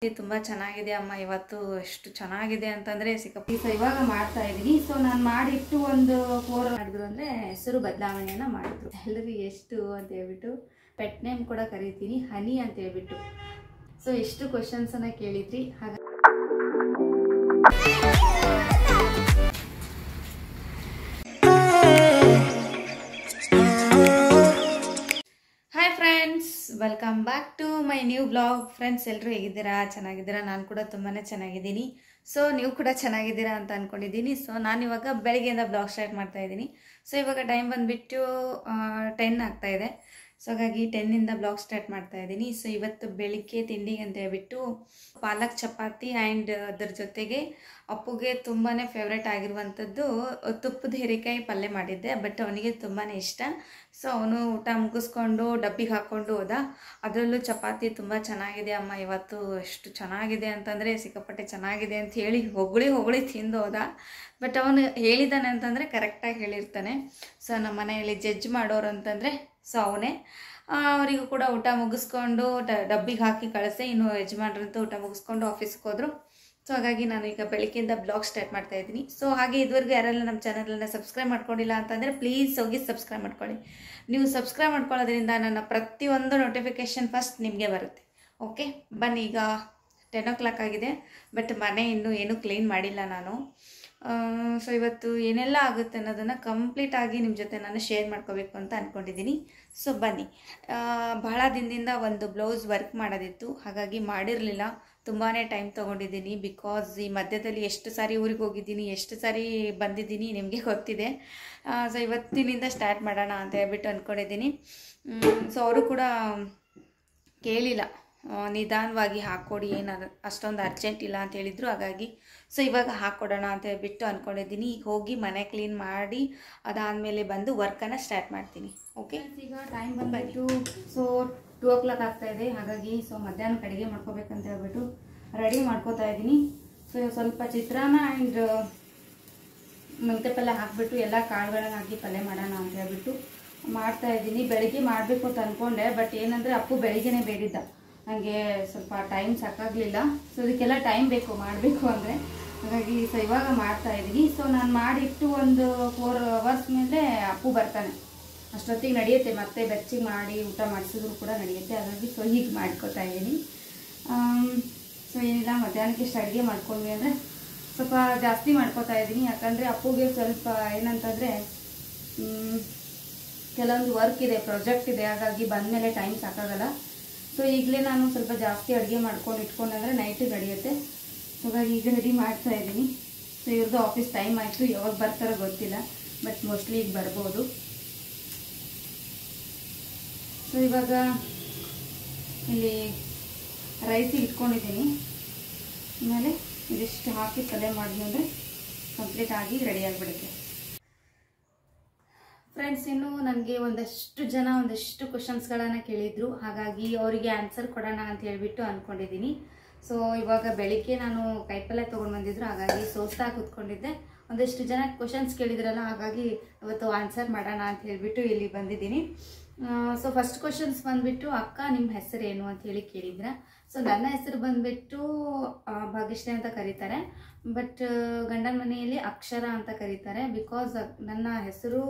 ತುಂಬಾ ಚೆನ್ನಾಗಿದೆ ಅಮ್ಮ. ಇವತ್ತು ಎಷ್ಟು ಚೆನ್ನಾಗಿದೆ ಅಂತಂದ್ರೆ ಸಿಕ್ಕಾಪಟ್ಟೆ ಇವಾಗ ಮಾಡ್ತಾ ಇದೀನಿ. ಸೊ ನಾನು ಮಾಡಿಟ್ಟು ಒಂದು 4 ಮಾಡಿದ್ರು ಅಂದ್ರೆ ಹೆಸರು ಬದಲಾವಣೆಯನ್ನ ಮಾಡಿದ್ರು. ಎಲ್ಲರಿಗೂ ಎಷ್ಟು ಅಂತ ಹೇಳ್ಬಿಟ್ಟು ಪೆಟ್ ನೇಮ್ ಕೂಡ ಕರೀತೀನಿ, ಹನಿ ಅಂತ ಹೇಳ್ಬಿಟ್ಟು. ಸೊ ಎಷ್ಟು ಕ್ವಶನ್ಸ್ ಅನ್ನ ಕೇಳಿದ್ರಿ. Hi friends, welcome back to my new blog. Friends, ಎಲ್ಲರೂ ಹೇಗಿದ್ದೀರಾ? ಚೆನ್ನಾಗಿದ್ದೀರಾ? ನಾನು ಕೂಡ ತುಂಬಾ ಚೆನ್ನಾಗಿದ್ದೀನಿ. ಸೊ ನೀವು ಕೂಡ ಚೆನ್ನಾಗಿದ್ದೀರಾ ಅಂತ ಅಂದ್ಕೊಂಡಿದ್ದೀನಿ. ಸೊ ನಾನು ಇವಾಗ ಬೆಳಗ್ಗೆಯಿಂದ ಬ್ಲಾಗ್ ಸ್ಟಾರ್ಟ್ ಮಾಡ್ತಾ ಇದ್ದೀನಿ. ಸೊ ಇವಾಗ ಟೈಮ್ ಬಂದುಬಿಟ್ಟು 10 ಆಗ್ತಾ ಇದೆ. ಸೊ ಹಾಗಾಗಿ 10ಇಂದ ಬ್ಲಾಗ್ ಸ್ಟಾರ್ಟ್ ಮಾಡ್ತಾ ಇದ್ದೀನಿ. ಸೊ ಇವತ್ತು ಬೆಳಿಗ್ಗೆ ತಿಂಡಿಗೆ ಅಂತ ಹೇಳ್ಬಿಟ್ಟು ಪಾಲಕ್ ಚಪಾತಿ ಆ್ಯಂಡ್ ಅದ್ರ ಜೊತೆಗೆ ಅಪ್ಪುಗೆ ತುಂಬಾ ಫೇವ್ರೇಟ್ ಆಗಿರುವಂಥದ್ದು ತುಪ್ಪದ ಹೀರೆಕಾಯಿ ಪಲ್ಯ ಮಾಡಿದ್ದೆ. ಬಟ್ ಅವನಿಗೆ ತುಂಬಾ ಇಷ್ಟ. ಸೊ ಅವನು ಊಟ ಮುಗಿಸ್ಕೊಂಡು ಡಬ್ಬಿಗೆ ಹಾಕ್ಕೊಂಡು ಹೋದ. ಅದರಲ್ಲೂ ಚಪಾತಿ ತುಂಬ ಚೆನ್ನಾಗಿದೆ ಅಮ್ಮ, ಇವತ್ತು ಎಷ್ಟು ಚೆನ್ನಾಗಿದೆ ಅಂತಂದರೆ ಸಿಕ್ಕಾಪಟ್ಟೆ ಚೆನ್ನಾಗಿದೆ ಅಂತ ಹೇಳಿ ಹೊಗಳಿ ತಿಂದು ಹೋದ. ಬಟ್ ಅವನು ಹೇಳಿದ್ದಾನೆ ಅಂತಂದರೆ ಕರೆಕ್ಟಾಗಿ ಹೇಳಿರ್ತಾನೆ. ಸೊ ನಮ್ಮ ಮನೆಯಲ್ಲಿ ಜಡ್ಜ್ ಮಾಡೋರು ಅಂತಂದರೆ ಸೊ ಅವನೇ. ಅವರಿಗೂ ಕೂಡ ಊಟ ಮುಗಿಸ್ಕೊಂಡು ಡಬ್ಬಿಗೆ ಹಾಕಿ ಕಳಿಸೆ. ಇನ್ನು ಯಜಮಾನ್ರಂತೂ ಊಟ ಮುಗಿಸ್ಕೊಂಡು ಆಫೀಸ್ಗೆ ಹೋದರು. ಸೊ ಹಾಗಾಗಿ ನಾನು ಈಗ ಬೆಳಗ್ಗೆಯಿಂದ ಬ್ಲಾಗ್ ಸ್ಟಾರ್ಟ್ ಮಾಡ್ತಾ ಇದ್ದೀನಿ. ಸೊ ಹಾಗೆ ಇದುವರೆಗೂ ಯಾರೆಲ್ಲ ನಮ್ಮ ಚಾನಲನ್ನು ಸಬ್ಸ್ಕ್ರೈಬ್ ಮಾಡ್ಕೊಂಡಿಲ್ಲ ಅಂತಂದರೆ ಪ್ಲೀಸ್ ಹೋಗಿ ಸಬ್ಸ್ಕ್ರೈಬ್ ಮಾಡ್ಕೊಳ್ಳಿ. ನೀವು ಸಬ್ಸ್ಕ್ರೈಬ್ ಮಾಡ್ಕೊಳ್ಳೋದ್ರಿಂದ ನನ್ನ ಪ್ರತಿಯೊಂದು ನೋಟಿಫಿಕೇಷನ್ ಫಸ್ಟ್ ನಿಮಗೆ ಬರುತ್ತೆ. ಓಕೆ, ಬನ್ನಿ. ಈಗ 10 o'clock ಆಗಿದೆ. ಬಟ್ ಮನೆ ಇನ್ನೂ ಏನೂ ಕ್ಲೀನ್ ಮಾಡಿಲ್ಲ ನಾನು. ಸೊ ಇವತ್ತು ಏನೆಲ್ಲ ಆಗುತ್ತೆ ಅನ್ನೋದನ್ನು ಕಂಪ್ಲೀಟಾಗಿ ನಿಮ್ಮ ಜೊತೆ ನಾನು ಶೇರ್ ಮಾಡ್ಕೋಬೇಕು ಅಂತ ಅಂದ್ಕೊಂಡಿದ್ದೀನಿ. ಸೊ ಬನ್ನಿ. ಬಹಳ ದಿನದಿಂದ ಒಂದು ಬ್ಲೌಸ್ ವರ್ಕ್ ಮಾಡೋದಿತ್ತು, ಹಾಗಾಗಿ ಮಾಡಿರಲಿಲ್ಲ. ತುಂಬಾ ಟೈಮ್ ತೊಗೊಂಡಿದ್ದೀನಿ. ಬಿಕಾಸ್ ಈ ಮಧ್ಯದಲ್ಲಿ ಎಷ್ಟು ಸಾರಿ ಊರಿಗೆ ಹೋಗಿದ್ದೀನಿ, ಎಷ್ಟು ಸಾರಿ ಬಂದಿದ್ದೀನಿ ನಿಮಗೆ ಗೊತ್ತಿದೆ. ಸೊ ಇವತ್ತಿನಿಂದ ಸ್ಟಾರ್ಟ್ ಮಾಡೋಣ ಅಂತ ಹೇಳ್ಬಿಟ್ಟು ಅಂದ್ಕೊಂಡಿದ್ದೀನಿ. ಸೊ ಅವರು ಕೂಡ ಕೇಳಿಲ್ಲ, ನಿಧಾನವಾಗಿ ಹಾಕ್ಕೊಡಿ, ಏನು ಅಷ್ಟೊಂದು ಅರ್ಜೆಂಟ್ ಇಲ್ಲ ಅಂತ ಹೇಳಿದರು. ಹಾಗಾಗಿ ಸೊ ಇವಾಗ ಹಾಕ್ಕೊಡೋಣ ಅಂತ ಹೇಳ್ಬಿಟ್ಟು ಅಂದ್ಕೊಂಡಿದ್ದೀನಿ. ಈಗ ಹೋಗಿ ಮನೆ ಕ್ಲೀನ್ ಮಾಡಿ ಅದಾದಮೇಲೆ ಬಂದು ವರ್ಕನ್ನು ಸ್ಟಾರ್ಟ್ ಮಾಡ್ತೀನಿ. ಓಕೆ, ಈಗ ಟೈಮ್ ಬಂದುಬಿಟ್ಟು ಸೊ 2 o'clock ಆಗ್ತಾಯಿದೆ. ಹಾಗಾಗಿ ಸೊ ಮಧ್ಯಾಹ್ನಕ್ಕೆ ಅಡುಗೆ ಮಾಡ್ಕೋಬೇಕಂತ ಹೇಳ್ಬಿಟ್ಟು ರೆಡಿ ಮಾಡ್ಕೋತಾ ಇದ್ದೀನಿ. ಸೊ ಸ್ವಲ್ಪ ಚಿತ್ರಾನ್ನ ಆ್ಯಂಡ್ ಮೆಂತ್ಯ ಪಲ್ಯ ಹಾಕಿಬಿಟ್ಟು ಎಲ್ಲ ಕಾಳುಗಳನ್ನ ಹಾಕಿ ಪಲ್ಯ ಮಾಡೋಣ ಅಂತ ಹೇಳ್ಬಿಟ್ಟು ಮಾಡ್ತಾಯಿದ್ದೀನಿ. ಬೆಳಗ್ಗೆ ಮಾಡಬೇಕು ಅಂತ ಅಂದ್ಕೊಂಡೆ. ಬಟ್ ಏನಂದರೆ ಅಪ್ಪು ಬೆಳಿಗ್ಗೆನೇ ಬೇಡಿದ್ದ, ನನಗೆ ಸ್ವಲ್ಪ ಟೈಮ್ ಸಾಕಾಗಲಿಲ್ಲ. ಸೊ ಇದಕ್ಕೆಲ್ಲ ಟೈಮ್ ಬೇಕು ಮಾಡಬೇಕು ಅಂದರೆ. ಹಾಗಾಗಿ ಸೊ ಇವಾಗ ಮಾಡ್ತಾಯಿದ್ದೀನಿ. ಸೊ ನಾನು ಮಾಡಿಟ್ಟು ಒಂದು 4 hours ಮೇಲೆ ಅಪ್ಪು ಬರ್ತಾನೆ. ಅಷ್ಟೊತ್ತಿಗೆ ನಡೆಯುತ್ತೆ, ಮತ್ತೆ ಬೆಚ್ಚಿಗೆ ಮಾಡಿ ಊಟ ಮಾಡಿಸಿದ್ರು ಕೂಡ ನಡೆಯುತ್ತೆ. ಹಾಗಾಗಿ ಸೊ ಹೀಗೆ ಮಾಡ್ಕೋತಾ ಇದ್ದೀನಿ. ಸೊ ಏನಿಲ್ಲ, ಮಧ್ಯಾಹ್ನಕ್ಕೆ ಇಷ್ಟು ಅಡುಗೆ ಮಾಡ್ಕೊಂಡ್ವಿ ಅಂದರೆ ಸ್ವಲ್ಪ ಜಾಸ್ತಿ ಮಾಡ್ಕೋತಾ ಇದ್ದೀನಿ. ಯಾಕಂದರೆ ಅಪ್ಪುಗೆ ಸ್ವಲ್ಪ ಏನಂತಂದರೆ ಕೆಲವೊಂದು ವರ್ಕ್ ಇದೆ, ಪ್ರಾಜೆಕ್ಟ್ ಇದೆ. ಹಾಗಾಗಿ ಬಂದಮೇಲೆ ಟೈಮ್ ಸಾಕಾಗಲ್ಲ. ಸೊ ಈಗಲೇ ನಾನು ಸ್ವಲ್ಪ ಜಾಸ್ತಿ ಅಡುಗೆ ಮಾಡ್ಕೊಂಡು ಇಟ್ಕೊಂಡ್ರೆ ನೈಟಿಗೆ ನಡೆಯುತ್ತೆ. ಸೊ ಹಾಗಾಗಿ ಈಗ ರೆಡಿ ಮಾಡ್ತಾ ಇದ್ದೀನಿ. ಸೊ ಇವ್ರದ್ದು ಆಫೀಸ್ ಟೈಮ್ ಆಯಿತು, ಯಾವಾಗ ಬರ್ತಾರೋ ಗೊತ್ತಿಲ್ಲ. ಬಟ್ ಮೋಸ್ಟ್ಲಿ ಈಗ ಬರ್ಬೋದು. ಸೊ ಇವಾಗ ಇಲ್ಲಿ ರೈಸಿಗೆ ಇಟ್ಕೊಂಡಿದ್ದೀನಿ. ಆಮೇಲೆ ಇದಿಷ್ಟು ಹಾಕಿ ಪಲ್ಯ ಮಾಡಿದ್ರೆ ಕಂಪ್ಲೀಟ್ ಆಗಿ ರೆಡಿ ಆಗಿಬಿಡುತ್ತೆ. ಫ್ರೆಂಡ್ಸ್, ಇನ್ನು ನನಗೆ ಒಂದಷ್ಟು ಜನ ಒಂದಷ್ಟು ಕ್ವಶನ್ಸ್ಗಳನ್ನು ಕೇಳಿದರು. ಹಾಗಾಗಿ ಅವರಿಗೆ ಆನ್ಸರ್ ಕೊಡೋಣ ಅಂತ ಹೇಳ್ಬಿಟ್ಟು ಅಂದ್ಕೊಂಡಿದ್ದೀನಿ. ಸೊ ಇವಾಗ ಬೆಳಿಗ್ಗೆ ನಾನು ಕೈಪಲ್ಯ ತೊಗೊಂಡು ಬಂದಿದ್ರು, ಹಾಗಾಗಿ ಸೋಸ್ತಾ ಕೂತ್ಕೊಂಡಿದ್ದೆ. ಒಂದಷ್ಟು ಜನ ಕ್ವಶನ್ಸ್ ಕೇಳಿದ್ರಲ್ಲ, ಹಾಗಾಗಿ ಇವತ್ತು ಆನ್ಸರ್ ಮಾಡೋಣ ಅಂತ ಹೇಳಿಬಿಟ್ಟು ಇಲ್ಲಿ ಬಂದಿದ್ದೀನಿ. ಸೊ ಫಸ್ಟ್ ಕ್ವಶನ್ಸ್ ಬಂದುಬಿಟ್ಟು, ಅಕ್ಕ ನಿಮ್ಮ ಹೆಸರು ಏನು ಅಂತ ಹೇಳಿ ಕೇಳಿದ್ರ. ಸೊ ನನ್ನ ಹೆಸರು ಬಂದುಬಿಟ್ಟು ಭಾಗ್ಯಶ್ರೀ ಅಂತ ಕರೀತಾರೆ. ಬಟ್ ಗಂಡನ ಮನೆಯಲ್ಲಿ ಅಕ್ಷರ ಅಂತ ಕರೀತಾರೆ. ಬಿಕಾಸ್ ನನ್ನ ಹೆಸರು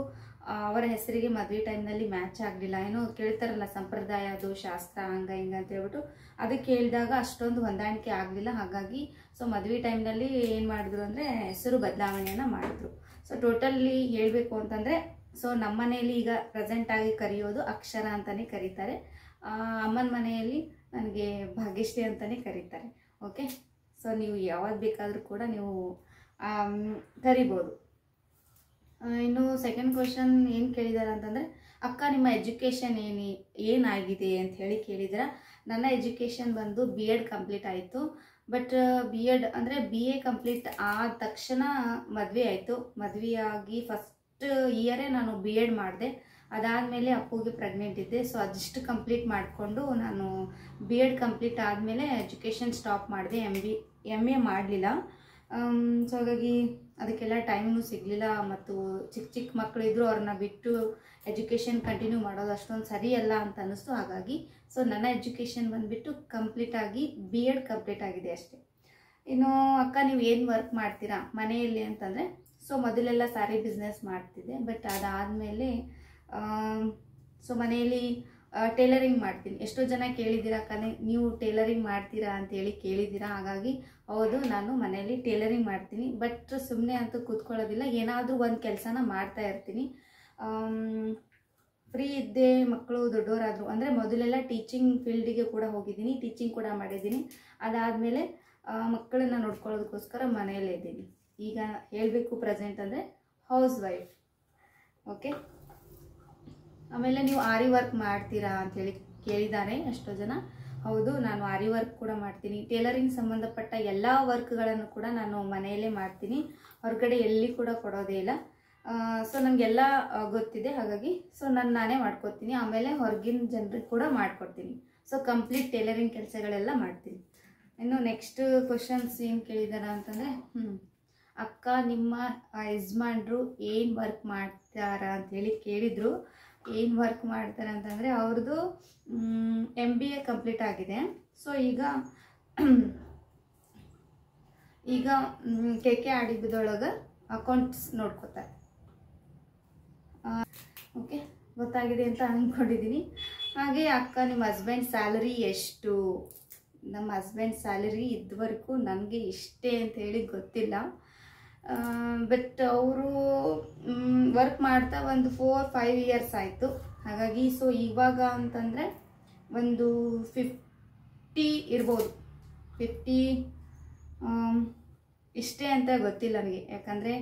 ಅವರ ಹೆಸರಿಗೆ ಮದುವೆ ಟೈಮ್ನಲ್ಲಿ ಮ್ಯಾಚ್ ಆಗಲಿಲ್ಲ. ಏನೋ ಕೇಳ್ತಾರಲ್ಲ, ಸಂಪ್ರದಾಯ ಅದು ಶಾಸ್ತ್ರ ಹಂಗೆ ಹಿಂಗೆ ಅಂತ ಹೇಳ್ಬಿಟ್ಟು ಅದಕ್ಕೆ ಹೇಳಿದಾಗ ಅಷ್ಟೊಂದು ಹೊಂದಾಣಿಕೆ ಆಗಲಿಲ್ಲ. ಹಾಗಾಗಿ ಸೊ ಮದುವೆ ಟೈಮ್ನಲ್ಲಿ ಏನು ಮಾಡಿದ್ರು ಅಂದರೆ ಹೆಸರು ಬದಲಾವಣೆಯನ್ನು ಮಾಡಿದ್ರು. ಸೊ ಟೋಟಲಿ ಹೇಳಬೇಕು ಅಂತಂದರೆ ಸೊ ನಮ್ಮ ಮನೆಯಲ್ಲಿ ಈಗ ಪ್ರೆಸೆಂಟಾಗಿ ಕರೆಯೋದು ಅಕ್ಷರ ಅಂತಲೇ ಕರೀತಾರೆ. ಅಮ್ಮನ ಮನೆಯಲ್ಲಿ ನನಗೆ ಭಾಗ್ಯಶ್ರೀ ಅಂತಲೇ ಕರೀತಾರೆ. ಓಕೆ, ಸೊ ನೀವು ಯಾವಾಗ ಬೇಕಾದರೂ ಕೂಡ ನೀವು ಕರಿಬೋದು. ಇನ್ನು ಸೆಕೆಂಡ್ ಕ್ವಶನ್ ಏನು ಕೇಳಿದ್ದಾರೆ ಅಂತಂದರೆ, ಅಕ್ಕ ನಿಮ್ಮ ಎಜುಕೇಷನ್ ಏನಾಗಿದೆ ಅಂತ ಹೇಳಿ ಕೇಳಿದ್ರೆ. ನನ್ನ ಎಜುಕೇಷನ್ ಬಂದು BEd ಕಂಪ್ಲೀಟ್ ಆಯಿತು. ಬಟ್ BEd ಅಂದರೆ BA ಕಂಪ್ಲೀಟ್ ಆದ ತಕ್ಷಣ ಮದುವೆ ಆಯಿತು. ಮದುವೆಯಾಗಿ ಫಸ್ಟ್ ಇಯರೇ ನಾನು BEd ಮಾಡಿದೆ. ಅದಾದಮೇಲೆ ಅಪ್ಪುಗೆ ಪ್ರೆಗ್ನೆಂಟ್ ಇದ್ದೆ. ಸೊ ಅದಿಷ್ಟು ಕಂಪ್ಲೀಟ್ ಮಾಡಿಕೊಂಡು ನಾನು BEd ಕಂಪ್ಲೀಟ್ ಆದಮೇಲೆ ಎಜುಕೇಷನ್ ಸ್ಟಾಪ್ ಮಾಡಿದೆ. MA ಮಾಡಲಿಲ್ಲ. ಸೊ ಹಾಗಾಗಿ ಅದಕ್ಕೆಲ್ಲ ಟೈಮ್ನೂ ಸಿಗಲಿಲ್ಲ. ಮತ್ತು ಚಿಕ್ಕ ಚಿಕ್ಕ ಮಕ್ಕಳಿದ್ರು ಅವ್ರನ್ನ ಬಿಟ್ಟು ಎಜುಕೇಷನ್ ಕಂಟಿನ್ಯೂ ಮಾಡೋದು ಅಷ್ಟೊಂದು ಸರಿಯಲ್ಲ ಅಂತ ಅನ್ನಿಸ್ತು. ಹಾಗಾಗಿ ಸೊ ನನ್ನ ಎಜುಕೇಷನ್ ಬಂದುಬಿಟ್ಟು ಕಂಪ್ಲೀಟಾಗಿ B.Ed ಕಂಪ್ಲೀಟ್ ಆಗಿದೆ ಅಷ್ಟೇ. ಇನ್ನು ಅಕ್ಕ ನೀವು ಏನು ವರ್ಕ್ ಮಾಡ್ತೀರಾ ಮನೆಯಲ್ಲಿ ಅಂತಂದರೆ, ಸೊ ಮೊದಲೆಲ್ಲ ಸ್ಯಾರಿ ಬಿಸ್ನೆಸ್ ಮಾಡ್ತಿದ್ದೆ. ಬಟ್ ಅದಾದಮೇಲೆ ಸೊ ಮನೆಯಲ್ಲಿ ಟೇಲರಿಂಗ್ ಮಾಡ್ತೀನಿ. ಎಷ್ಟೋ ಜನ ಕೇಳಿದ್ದೀರಾ ಅಕ್ಕ ನೀವು ಟೇಲರಿಂಗ್ ಮಾಡ್ತೀರಾ ಅಂತೇಳಿ ಕೇಳಿದ್ದೀರಾ. ಹಾಗಾಗಿ ಹೌದು, ನಾನು ಮನೆಯಲ್ಲಿ ಟೇಲರಿಂಗ್ ಮಾಡ್ತೀನಿ. ಬಟ್ ಸುಮ್ಮನೆ ಅಂತೂ ಕೂತ್ಕೊಳ್ಳೋದಿಲ್ಲ, ಏನಾದರೂ ಒಂದು ಕೆಲಸನ ಮಾಡ್ತಾ ಇರ್ತೀನಿ. ಫ್ರೀ ಇದ್ದೆ, ಮಕ್ಕಳು ದೊಡ್ಡವರಾದರು ಅಂದರೆ ಮೊದಲೆಲ್ಲ ಟೀಚಿಂಗ್ ಫೀಲ್ಡಿಗೆ ಕೂಡ ಹೋಗಿದ್ದೀನಿ, ಟೀಚಿಂಗ್ ಕೂಡ ಮಾಡಿದ್ದೀನಿ. ಅದಾದಮೇಲೆ ಮಕ್ಕಳನ್ನ ನೋಡ್ಕೊಳ್ಳೋದಕ್ಕೋಸ್ಕರ ಮನೆಯಲ್ಲೇ ಇದ್ದೀನಿ. ಈಗ ಹೇಳಬೇಕು ಪ್ರೆಸೆಂಟ್ ಅಂದರೆ ಹೌಸ್ ವೈಫ್. ಓಕೆ. ಆಮೇಲೆ ನೀವು ಆರಿ ವರ್ಕ್ ಮಾಡ್ತೀರಾ ಅಂಥೇಳಿ ಕೇಳಿದ್ದಾರೆ ಎಷ್ಟೋ ಜನ. ಹೌದು, ನಾನು ಆರಿ ವರ್ಕ್ ಕೂಡ ಮಾಡ್ತೀನಿ. ಟೇಲರಿಂಗ್ ಸಂಬಂಧಪಟ್ಟ ಎಲ್ಲ ವರ್ಕ್ಗಳನ್ನು ಕೂಡ ನಾನು ಮನೆಯಲ್ಲೇ ಮಾಡ್ತೀನಿ, ಹೊರಗಡೆ ಎಲ್ಲಿ ಕೂಡ ಕೊಡೋದೇ ಇಲ್ಲ. ಸೊ ನನಗೆಲ್ಲ ಗೊತ್ತಿದೆ. ಹಾಗಾಗಿ ಸೊ ನಾನೇ ಮಾಡ್ಕೊತೀನಿ. ಆಮೇಲೆ ಹೊರಗಿನ ಜನರಿಗೆ ಕೂಡ ಮಾಡ್ಕೊಡ್ತೀನಿ. ಸೊ ಕಂಪ್ಲೀಟ್ ಟೇಲರಿಂಗ್ ಕೆಲಸಗಳೆಲ್ಲ ಮಾಡ್ತೀನಿ. ಇನ್ನು ನೆಕ್ಸ್ಟ್ ಕ್ವಶನ್ಸ್ ಏನು ಕೇಳಿದಾರ ಅಂತಂದರೆ, ಅಕ್ಕ ನಿಮ್ಮ ಯಜಮಾನ್ರು ಏನು ವರ್ಕ್ ಮಾಡ್ತಾರ ಅಂಥೇಳಿ ಕೇಳಿದರು. ಏನು ವರ್ಕ್ ಮಾಡ್ತಾರೆ ಅಂತಂದರೆ ಅವ್ರದ್ದು MBA ಕಂಪ್ಲೀಟ್ ಆಗಿದೆ. ಸೊ ಈಗ KK ಅಕೌಂಟ್ಸ್ ನೋಡ್ಕೋತಾರೆ. ಓಕೆ, ಗೊತ್ತಾಗಿದೆ ಅಂತ ಅಂದ್ಕೊಂಡಿದ್ದೀನಿ. ಹಾಗೆ ಅಕ್ಕ ನಿಮ್ಮ ಹಸ್ಬೆಂಡ್ ಸ್ಯಾಲರಿ ಎಷ್ಟು? ನಮ್ಮ ಹಸ್ಬೆಂಡ್ ಸ್ಯಾಲರಿ ಇದುವರೆಗೂ ನನಗೆ ಇಷ್ಟೇ ಅಂಥೇಳಿ ಗೊತ್ತಿಲ್ಲ. ಬಟ್ ಅವರು ವರ್ಕ್ ಮಾಡ್ತಾ ಒಂದು 4-5 ಇಯರ್ಸ್ ಆಯಿತು. ಹಾಗಾಗಿ ಸೊ ಇವಾಗ ಅಂತಂದರೆ ಒಂದು 50 ಇರ್ಬೋದು, 50 ಇಷ್ಟೇ ಅಂತ ಗೊತ್ತಿಲ್ಲ ನನಗೆ. ಯಾಕಂದರೆ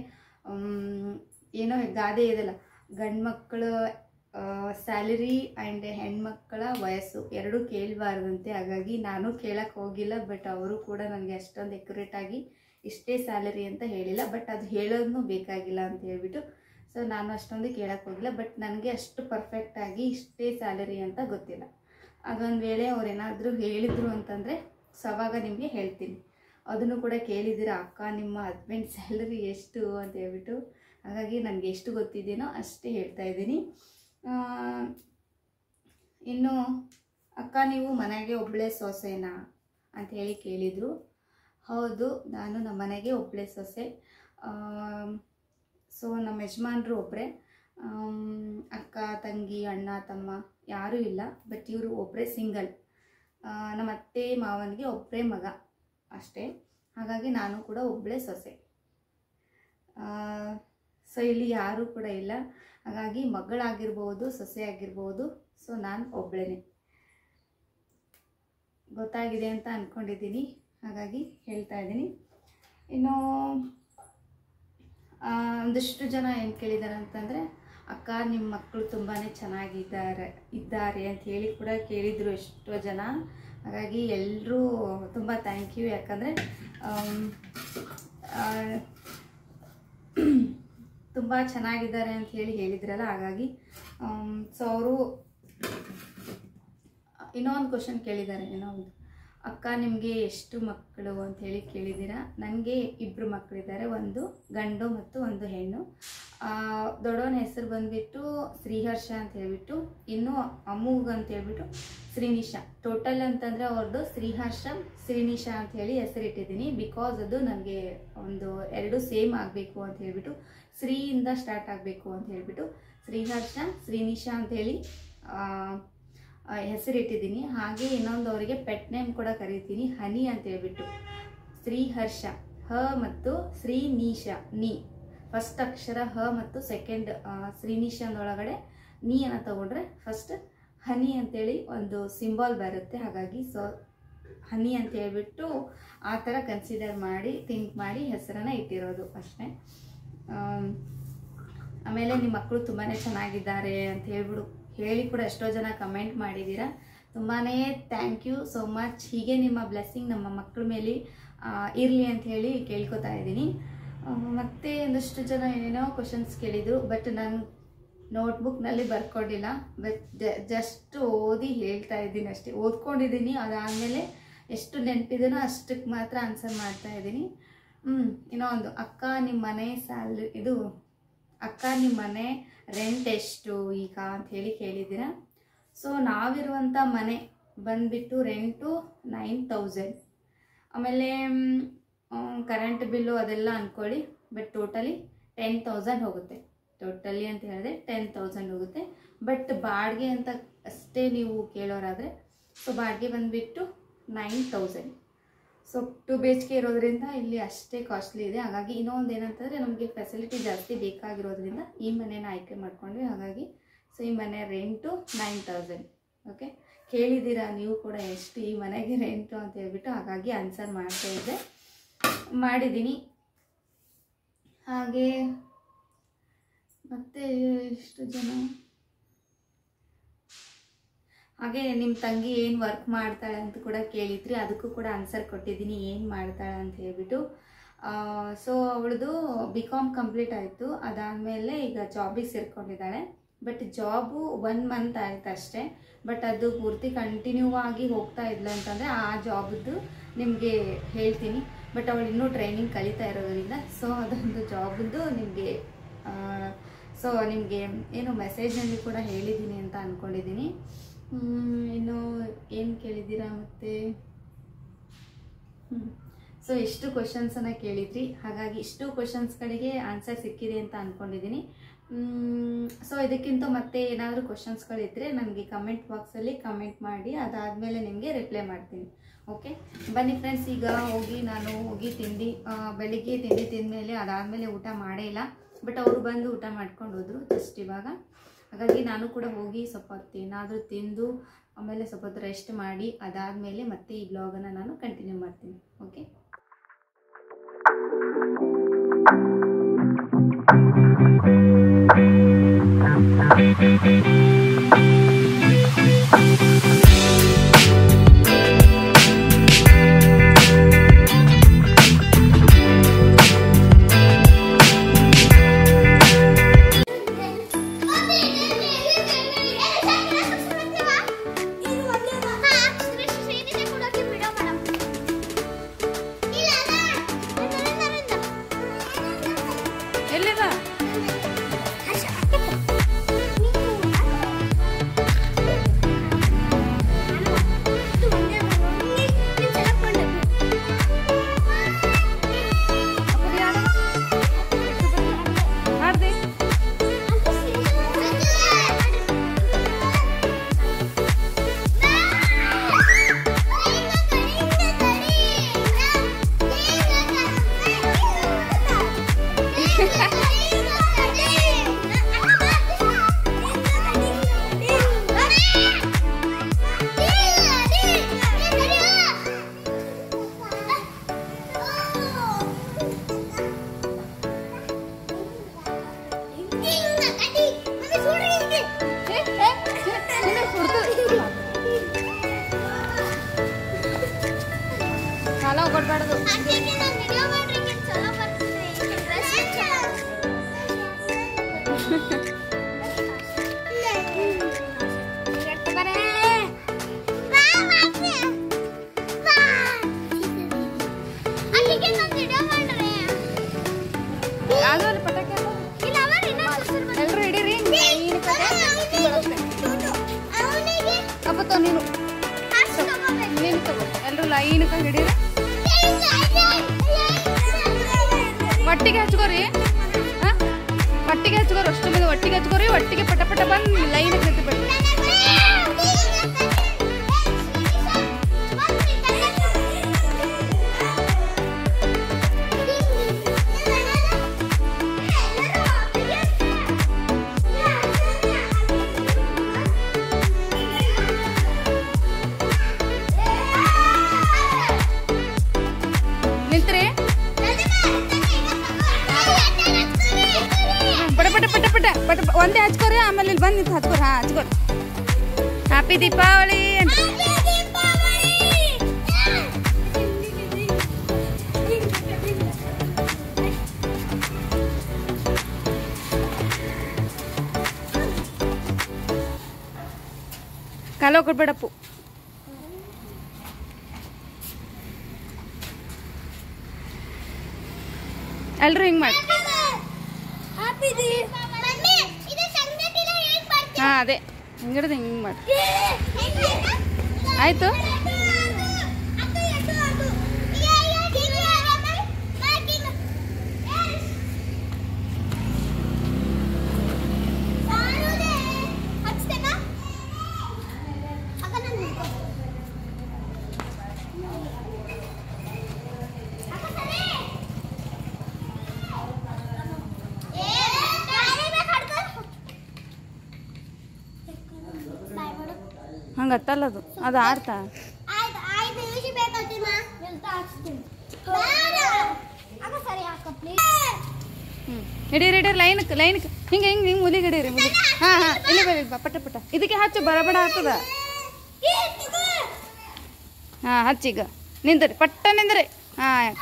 ಏನೋ ಗಾದೆ ಇದೆಲ್ಲ, ಗಂಡು ಮಕ್ಕಳ ಸ್ಯಾಲರಿ ಆ್ಯಂಡ್ ಹೆಣ್ಮಕ್ಕಳ ವಯಸ್ಸು ಎರಡೂ ಕೇಳಬಾರ್ದಂತೆ. ಹಾಗಾಗಿ ನಾನು ಕೇಳಕ್ಕೆ ಹೋಗಿಲ್ಲ. ಬಟ್ ಅವರು ಕೂಡ ನನಗೆ ಅಷ್ಟೊಂದು ಎಕ್ಯುರೇಟಾಗಿ ಇಷ್ಟೇ ಸ್ಯಾಲರಿ ಅಂತ ಹೇಳಿಲ್ಲ. ಬಟ್ ಅದು ಹೇಳೋದೂ ಬೇಕಾಗಿಲ್ಲ ಅಂತ ಹೇಳ್ಬಿಟ್ಟು ಸೊ ನಾನು ಅಷ್ಟೊಂದು ಕೇಳಕ್ಕೆ ಹೋಗಿಲ್ಲ. ಬಟ್ ನನಗೆ ಅಷ್ಟು ಪರ್ಫೆಕ್ಟಾಗಿ ಇಷ್ಟೇ ಸ್ಯಾಲರಿ ಅಂತ ಗೊತ್ತಿಲ್ಲ. ಅದೊಂದು ವೇಳೆ ಅವ್ರೇನಾದರೂ ಹೇಳಿದರು ಅಂತಂದರೆ ಸೊ ಅವಾಗ ನಿಮಗೆ ಹೇಳ್ತೀನಿ. ಅದನ್ನು ಕೂಡ ಕೇಳಿದ್ದೀರಾ, ಅಕ್ಕ ನಿಮ್ಮ ಹಸ್ಬೆಂಡ್ ಸ್ಯಾಲರಿ ಎಷ್ಟು ಅಂತ ಹೇಳ್ಬಿಟ್ಟು. ಹಾಗಾಗಿ ನನಗೆ ಎಷ್ಟು ಗೊತ್ತಿದ್ದೀನೋ ಅಷ್ಟೇ ಹೇಳ್ತಾ ಇದ್ದೀನಿ. ಇನ್ನು ಅಕ್ಕ ನೀವು ಮನೆಗೆ ಒಬ್ಬಳೇ ಸೊಸೆನಾ ಅಂತ ಹೇಳಿ ಕೇಳಿದರು. ಹೌದು, ನಾನು ನಮ್ಮ ಮನೆಗೆ ಒಬ್ಬಳೇ ಸೊಸೆ. ಸೊ ನಮ್ಮ ಯಜಮಾನ್ರು ಒಬ್ಬರೇ, ಅಕ್ಕ ತಂಗಿ ಅಣ್ಣ ತಮ್ಮ ಯಾರೂ ಇಲ್ಲ. ಬಟ್ ಇವರು ಒಬ್ಬರೇ ಸಿಂಗಲ್. ನಮ್ಮ ಅತ್ತೆ ಮಾವನಿಗೆ ಒಬ್ಬರೇ ಮಗ ಅಷ್ಟೇ. ಹಾಗಾಗಿ ನಾನು ಕೂಡ ಒಬ್ಬಳೇ ಸೊಸೆ. ಸೊ ಇಲ್ಲಿ ಯಾರೂ ಕೂಡ ಇಲ್ಲ. ಹಾಗಾಗಿ ಮಗಳಾಗಿರ್ಬೋದು, ಸೊಸೆ ಆಗಿರ್ಬೋದು, ಸೊ ನಾನು ಒಬ್ಬಳೇ. ಗೊತ್ತಾಗಿದೆ ಅಂತ ಅಂದ್ಕೊಂಡಿದ್ದೀನಿ, ಹಾಗಾಗಿ ಹೇಳ್ತಾ ಇದ್ದೀನಿ. ಇನ್ನು ಒಂದಷ್ಟು ಜನ ಏನು ಕೇಳಿದ್ದಾರೆ ಅಂತಂದರೆ, ಅಕ್ಕ ನಿಮ್ಮ ಮಕ್ಕಳು ತುಂಬಾ ಇದ್ದಾರೆ ಅಂತ ಹೇಳಿ ಕೂಡ ಕೇಳಿದರು ಎಷ್ಟೋ ಜನ. ಹಾಗಾಗಿ ಎಲ್ಲರೂ ತುಂಬ ಥ್ಯಾಂಕ್ ಯು. ಯಾಕಂದರೆ ತುಂಬ ಚೆನ್ನಾಗಿದ್ದಾರೆ ಅಂತ ಹೇಳಿದ್ರಲ್ಲ. ಹಾಗಾಗಿ ಸೊ ಅವರು ಇನ್ನೊಂದು ಕ್ವಶನ್ ಕೇಳಿದ್ದಾರೆ, ಅಕ್ಕ ನಿಮಗೆ ಎಷ್ಟು ಮಕ್ಕಳು ಅಂತ ಹೇಳಿ ಕೇಳಿದ್ದೀರಾ. ನನಗೆ 2 ಮಕ್ಕಳಿದ್ದಾರೆ, ಒಂದು ಗಂಡು ಮತ್ತು ಒಂದು ಹೆಣ್ಣು. ದೊಡ್ಡವನ ಹೆಸರು ಬಂದುಬಿಟ್ಟು ಶ್ರೀಹರ್ಷ ಅಂತ ಹೇಳ್ಬಿಟ್ಟು, ಇನ್ನು ಅಮ್ಮುಗ್ ಅಂತ ಹೇಳ್ಬಿಟ್ಟು ಶ್ರೀನಿಶಾ. ಟೋಟಲ್ ಅಂತಂದರೆ ಅವ್ರದ್ದು ಶ್ರೀಹರ್ಷ ಶ್ರೀನಿಶಾ ಅಂತ ಹೇಳಿ ಹೆಸರಿಟ್ಟಿದ್ದೀನಿ. ಬಿಕಾಸ್ ಅದು ನನಗೆ ಒಂದು 2 ಸೇಮ್ ಆಗಬೇಕು ಅಂತ ಹೇಳ್ಬಿಟ್ಟು, ಶ್ರೀಯಿಂದ ಸ್ಟಾರ್ಟ್ ಆಗಬೇಕು ಅಂತ ಹೇಳ್ಬಿಟ್ಟು ಶ್ರೀಹರ್ಷ ಶ್ರೀನಿಶಾ ಅಂಥೇಳಿ ಹೆಸರಿಟ್ಟಿದ್ದೀನಿ. ಹಾಗೆ ಇನ್ನೊಂದು ಅವರಿಗೆ ಪೆಟ್ ನೇಮ್ ಕೂಡ ಕರಿತೀನಿ, ಹನಿ ಅಂತ ಹೇಳ್ಬಿಟ್ಟು. ಶ್ರೀಹರ್ಷ ಹ ಮತ್ತು ಶ್ರೀನಿಶಾ ನೀ, ಫಸ್ಟ್ ಅಕ್ಷರ ಹ ಮತ್ತು ಸೆಕೆಂಡ್ ಶ್ರೀನಿಶಾದೊಳಗಡೆ ನೀ ಅನ್ನು ತಗೊಂಡ್ರೆ ಫಸ್ಟ್ ಹನಿ ಅಂತೇಳಿ ಒಂದು ಸಿಂಬಾಲ್ ಬರುತ್ತೆ. ಹಾಗಾಗಿ ಸೊ ಹನಿ ಅಂತ ಹೇಳ್ಬಿಟ್ಟು ಆ ಥರ ಕನ್ಸಿಡರ್ ಮಾಡಿ ಥಿಂಕ್ ಮಾಡಿ ಹೆಸರನ್ನು ಇಟ್ಟಿರೋದು ಅಷ್ಟೇ. ಆಮೇಲೆ ನಿಮ್ಮ ಮಕ್ಕಳು ತುಂಬಾ ಚೆನ್ನಾಗಿದ್ದಾರೆ ಅಂತ ಹೇಳಿ ಕೂಡ ಎಷ್ಟೋ ಜನ ಕಮೆಂಟ್ ಮಾಡಿದ್ದೀರಾ. ತುಂಬಾ ಥ್ಯಾಂಕ್ ಯು ಸೋ ಮಚ್. ಹೀಗೆ ನಿಮ್ಮ ಬ್ಲೆಸ್ಸಿಂಗ್ ನಮ್ಮ ಮಕ್ಕಳ ಮೇಲೆ ಇರಲಿ ಅಂತ ಹೇಳಿ ಕೇಳ್ಕೊತಾ ಇದ್ದೀನಿ. ಮತ್ತು ಒಂದಷ್ಟು ಜನ ಏನೇನೋ ಕ್ವಶನ್ಸ್ ಕೇಳಿದರು. ಬಟ್ ನಾನು ನೋಟ್ಬುಕ್ನಲ್ಲಿ ಬರ್ಕೊಂಡಿಲ್ಲ. ಬಟ್ ಜಸ್ಟ್ ಓದಿ ಹೇಳ್ತಾ ಇದ್ದೀನಿ ಅಷ್ಟೇ. ಓದ್ಕೊಂಡಿದ್ದೀನಿ, ಅದಾದಮೇಲೆ ಎಷ್ಟು ನೆನಪಿದೆನೋ ಅಷ್ಟಕ್ಕೆ ಮಾತ್ರ ಆನ್ಸರ್ ಮಾಡ್ತಾ ಇದ್ದೀನಿ. ಇನ್ನೂ ಒಂದು, ಅಕ್ಕ ನಿಮ್ಮ ಮನೆ ಸ್ಯಾಲ್ರಿ ಇದು ಅಕ್ಕ ನಿಮ್ಮ ಮನೆ ರೆಂಟ್ ಎಷ್ಟು ಈಗ ಅಂತ ಹೇಳಿ ಕೇಳಿದ್ದೀರಾ. ಸೊ ನಾವಿರುವಂಥ ಮನೆ ಬಂದುಬಿಟ್ಟು ರೆಂಟು 9000. ಆಮೇಲೆ ಕರೆಂಟ್ ಬಿಲ್ಲು ಅದೆಲ್ಲ ಅಂದ್ಕೊಳ್ಳಿ, ಬಟ್ ಟೋಟಲಿ 10,000 ಹೋಗುತ್ತೆ. ಟೋಟಲಿ ಅಂತ ಹೇಳಿದ್ರೆ 10,000 ಹೋಗುತ್ತೆ. ಬಟ್ ಬಾಡಿಗೆ ಅಂತ ಅಷ್ಟೇ ನೀವು ಕೇಳೋರಾದರೆ, ಸೊ ಬಾಡಿಗೆ ಬಂದುಬಿಟ್ಟು 9000. ಸೊ 2 BHK ಇರೋದ್ರಿಂದ ಇಲ್ಲಿ ಅಷ್ಟೇ ಕಾಸ್ಟ್ಲಿ ಇದೆ. ಹಾಗಾಗಿ ಇನ್ನೊಂದು ಏನಂತಂದರೆ ನಮಗೆ ಫೆಸಿಲಿಟಿ ಜಾಸ್ತಿ ಬೇಕಾಗಿರೋದ್ರಿಂದ ಈ ಮನೇನ ಆಯ್ಕೆ ಮಾಡ್ಕೊಂಡ್ವಿ. ಹಾಗಾಗಿ ಸೊ ಈ ಮನೆ ರೆಂಟು 9000. ಓಕೆ, ಕೇಳಿದ್ದೀರಾ ನೀವು ಕೂಡ ಎಷ್ಟು ಈ ಮನೆಗೆ ರೆಂಟು ಅಂತ ಹೇಳ್ಬಿಟ್ಟು, ಹಾಗಾಗಿ ಆನ್ಸರ್ ಮಾಡಿದ್ದೀನಿ. ಹಾಗೆ ಮತ್ತೆ ಎಷ್ಟು ಜನ, ಹಾಗೆ ನಿಮ್ಮ ತಂಗಿ ಏನು ವರ್ಕ್ ಮಾಡ್ತಾಳೆ ಅಂತ ಕೂಡ ಕೇಳಿದ್ರಿ, ಅದಕ್ಕೂ ಕೂಡ ಆನ್ಸರ್ ಕೊಟ್ಟಿದ್ದೀನಿ, ಏನು ಮಾಡ್ತಾಳೆ ಅಂತ ಹೇಳ್ಬಿಟ್ಟು. ಸೊ ಅವಳದು BCom ಕಂಪ್ಲೀಟ್ ಆಯಿತು. ಅದಾದಮೇಲೆ ಈಗ ಜಾಬಿಗೆ ಸೇರ್ಕೊಂಡಿದ್ದಾಳೆ. ಬಟ್ ಜಾಬು 1 ಮಂತ್ ಆಯ್ತು ಅಷ್ಟೇ. ಬಟ್ ಅದು ಪೂರ್ತಿ ಕಂಟಿನ್ಯೂ ಆಗಿ ಹೋಗ್ತಾ ಇದ್ಲು ಅಂತಂದರೆ ಆ ಜಾಬದ್ದು ನಿಮಗೆ ಹೇಳ್ತೀನಿ. ಬಟ್ ಅವಳು ಇನ್ನೂ ಟ್ರೈನಿಂಗ್ ಕಲಿತಾ ಇರೋದ್ರಿಂದ ಸೊ ಅದೊಂದು ಜಾಬದ್ದು ನಿಮಗೆ ಏನು ಮೆಸೇಜ್ನಲ್ಲಿ ಕೂಡ ಹೇಳಿದ್ದೀನಿ ಅಂತ ಅಂದ್ಕೊಂಡಿದ್ದೀನಿ. ಇನ್ನು ಏನು ಕೇಳಿದ್ದೀರಾ ಮತ್ತೆ? ಸೊ ಇಷ್ಟು ಕ್ವಶನ್ಸನ್ನು ಕೇಳಿದ್ರಿ, ಹಾಗಾಗಿ ಇಷ್ಟು ಕ್ವಶನ್ಸ್ಗಳಿಗೆ ಆನ್ಸರ್ ಸಿಕ್ಕಿದೆ ಅಂತ ಅಂದ್ಕೊಂಡಿದ್ದೀನಿ. ಸೊ ಇದಕ್ಕಿಂತ ಮತ್ತೆ ಏನಾದರೂ ಕ್ವಶನ್ಸ್ಗಳಿದ್ದರೆ ನನಗೆ ಕಮೆಂಟ್ ಬಾಕ್ಸಲ್ಲಿ ಕಮೆಂಟ್ ಮಾಡಿ, ಅದಾದಮೇಲೆ ನಿಮಗೆ ರಿಪ್ಲೈ ಮಾಡ್ತೀನಿ. ಓಕೆ, ಬನ್ನಿ ಫ್ರೆಂಡ್ಸ್, ಈಗ ನಾನು ಹೋಗಿ ಬೆಳಿಗ್ಗೆ ತಿಂಡಿ ತಿಂದಮೇಲೆ ಅದಾದಮೇಲೆ ಊಟ ಮಾಡೇ ಇಲ್ಲ. ಬಟ್ ಅವರು ಬಂದು ಊಟ ಮಾಡ್ಕೊಂಡು ಹೋದರು ಜಸ್ಟ್ ಇವಾಗ. ಹಾಗಾಗಿ ನಾನು ಕೂಡ ಹೋಗಿ ಸ್ವಲ್ಪ ಹೊತ್ತು ಏನಾದರೂ ತಿಂದು ಆಮೇಲೆ ಸ್ವಲ್ಪ ಹೊತ್ತು ರೆಸ್ಟ್ ಮಾಡಿ ಅದಾದಮೇಲೆ ಮತ್ತೆ ಈ ಬ್ಲಾಗನ್ನು ನಾನು ಕಂಟಿನ್ಯೂ ಮಾಡ್ತೀನಿ. ಓಕೆ, ಎಲ್ಲರೂ ಲೈನ್ ಹಿಡೀರಿ, ಒಟ್ಟಿಗೆ ಹಚ್ಕೋರಿ, ಒಟ್ಟಿಗೆ ಹಚ್ಕೋರಿ, ಅಷ್ಟು ಮಂದಿ ಒಟ್ಟಿಗೆ ಹಚ್ಕೋರಿ, ಒಟ್ಟಿಗೆ ಪಟ ಪಟ ಬಂದು ಲೈನ್ ಬಿಟ್ಟು ಒಂದೇ ಹಚ್ಕೋರಿ, ಆಮೇಲೆ ಇಲ್ಲಿ ಬಂದು ನಿಂತು ಹಚ್ಕೋರಿ. ಹಾಂ ಹಚ್ಕೋರಿ. ಹ್ಯಾಪಿ ದೀಪಾವಳಿ ಅಂತ. ಕಾಲ ಕೊಡ್ಬೇಡಪ್ಪು. ಎಲ್ರು ಹಿಂಗೆ ಮಾಡಿ. ಹಾಂ ಅದೇ ಹಿಂಗಿಡ್ದು ಹಿಂಗೆ ಮಾಡಿ. ಆಯಿತು. ಹಂಗೆ ಹತ್ತಲ್ಲದು ಅದು ಆಡ್ತಾ. ಹಿಡೀರಿ ಲೈನ್ಗೆ ಹಿಂಗೆ ಹಿಂಗೆ ಹಿಂಗೆ ಮುಲಿಗೆ ಹಿಡೀರಿ ಮುಲಿ. ಹಾಂ ಹಾಂ ಇಲ್ಲಿ ಬರೀ ಪಟ ಪಟ ಇದಕ್ಕೆ ಹಚ್ಚು ಬಡ ಆಗ್ತದ. ಹಾಂ ಹಚ್ಚೀಗ ನಿಂದ್ರಿ ಪಟ್ಟ ನಿಂದ್ರಿ. ಹಾಂ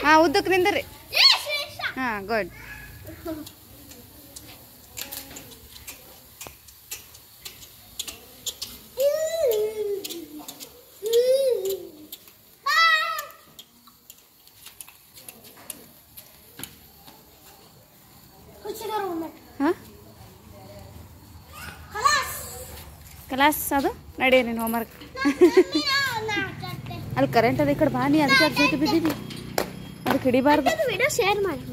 ಹಾಂ ಉದ್ದಕ್ಕೆ ನಿಂದ್ರಿ. ಹಾಂ ಗುಡ್. ಹಾಂ ಕ್ಲಾಸ್ ಅದು ನಡಿ ನೀನು ಹೋಮ್ವರ್ಕ್. ಅಲ್ಲಿ ಕರೆಂಟ್ ಅದ ಈ ಕಡೆ ಬಾ. ನೀ ಅದಕ್ಕೆ ಜೊತೆ ಬಿದ್ದೀವಿ ಅದಕ್ಕೆ ಹಿಡಿಬಾರ್ದು. ಶೇರ್ ಮಾಡಿ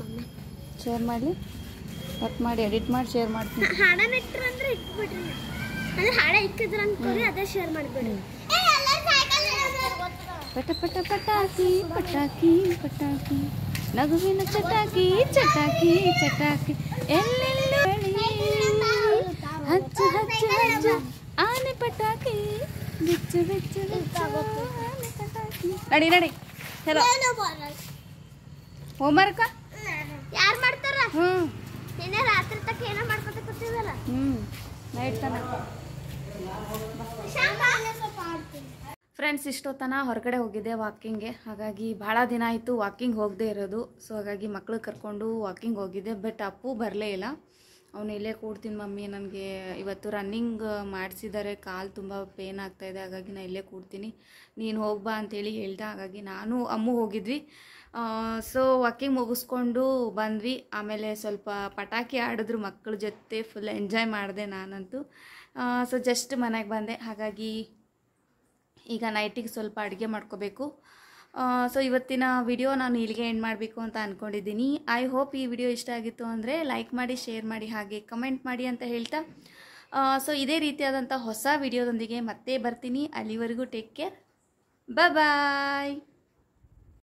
ಶೇರ್ ಮಾಡಲಿ ಕಟ್ ಮಾಡಿ ಎಡಿಟ್ ಮಾಡಿ ಶೇರ್ ಮಾಡ್ತೀನಿ. ಹಾಡನ್ನ ಇಟ್ಟರು ಅಂದ್ರೆ ಇಟ್ಬಿಡ್ರಿ. ಅಂದ್ರೆ ಹಾಡ ಇಕ್ಕಿದ್ರ ಅನ್ಕೋರಿ ಅದೇ ಶೇರ್ ಮಾಡಿಬಿಡ್ರಿ. ಪಟ ಪಟ ಪಟಾಕಿ ಪಟಾಕಿ ಪಟಾಕಿ ನಗುವಿನ ಚಟಾಕಿ ಚಟಾಕಿ ಚಟಾಕಿ ಎಲ್ಲೆಲ್ಲೂ ಹಚ್ಚು ಹಚ್ಚು ಹಚ್ಚು ಆನೆ ಪಟಾಕಿ ಬಿಚ್ಚು ಬಿಚ್ಚು ಆನೆ ಪಟಾಕಿ. ನಡಿ ನಡಿ ಚಲೋ ಹೋಮ್ವರ್ಕ ಯಾರು ಮಾಡ್ತಾರ? ಹ್ಞೂ ನಿನ್ನೆ ರಾತ್ರಿ ತಕ್ಕ ಏನೋ ಮಾಡ್ಕೊತ ಕೂತಿದಲ್ಲ. ನೈಟ್ ತನಕ. ಫ್ರೆಂಡ್ಸ್ ಇಷ್ಟೊತ್ತನ ಹೊರಗಡೆ ಹೋಗಿದ್ದೆ ವಾಕಿಂಗ್ಗೆ. ಹಾಗಾಗಿ ಭಾಳ ದಿನ ಆಯಿತು ವಾಕಿಂಗ್ ಹೋಗದೆ ಇರೋದು. ಸೊ ಹಾಗಾಗಿ ಮಕ್ಕಳು ಕರ್ಕೊಂಡು ವಾಕಿಂಗ್ ಹೋಗಿದ್ದೆ. ಬಟ್ ಅಪ್ಪು ಬರಲೇ ಇಲ್ಲ. ಅವನು ಇಲ್ಲೇ ಕೂಡ್ತೀನಿ ಮಮ್ಮಿ, ನನಗೆ ಇವತ್ತು ರನ್ನಿಂಗ್ ಮಾಡಿಸಿದ್ದಾರೆ, ಕಾಲು ತುಂಬ ಪೇನ್ ಆಗ್ತಾಯಿದೆ, ಹಾಗಾಗಿ ನಾನು ಇಲ್ಲೇ ಕೂಡ್ತೀನಿ, ನೀನು ಹೋಗ್ಬಾ ಅಂತೇಳಿ ಹೇಳ್ದೆ. ಹಾಗಾಗಿ ನಾನು ಅಮ್ಮು ಹೋಗಿದ್ವಿ. ಸೊ ವಾಕಿಂಗ್ ಮುಗಿಸ್ಕೊಂಡು ಬಂದ್ವಿ. ಆಮೇಲೆ ಸ್ವಲ್ಪ ಪಟಾಕಿ ಆಡಿದ್ರು ಮಕ್ಕಳ ಜೊತೆ, ಫುಲ್ ಎಂಜಾಯ್ ಮಾಡಿದೆ ನಾನಂತೂ. ಸೊ ಜಸ್ಟ್ ಮನೆಗೆ ಬಂದೆ. ಹಾಗಾಗಿ ಈಗ ನೈಟಿಗೆ ಸ್ವಲ್ಪ ಅಡುಗೆ ಮಾಡ್ಕೋಬೇಕು. ಸೊ ಇವತ್ತಿನ ವಿಡಿಯೋ ನಾನು ಇಲ್ಲಿಗೆ ಎಂಡ್ ಮಾಡಬೇಕು ಅಂತ ಅಂದ್ಕೊಂಡಿದ್ದೀನಿ. ಐ ಹೋಪ್ ಈ ವಿಡಿಯೋ ಇಷ್ಟ ಆಗಿತ್ತು ಅಂದರೆ ಲೈಕ್ ಮಾಡಿ, ಶೇರ್ ಮಾಡಿ, ಹಾಗೆ ಕಮೆಂಟ್ ಮಾಡಿ ಅಂತ ಹೇಳ್ತಾ ಸೊ ಇದೇ ರೀತಿಯಾದಂಥ ಹೊಸ ವಿಡಿಯೋದೊಂದಿಗೆ ಮತ್ತೆ ಬರ್ತೀನಿ. ಅಲ್ಲಿವರೆಗೂ ಟೇಕ್ ಕೇರ್, ಬಾಯ್.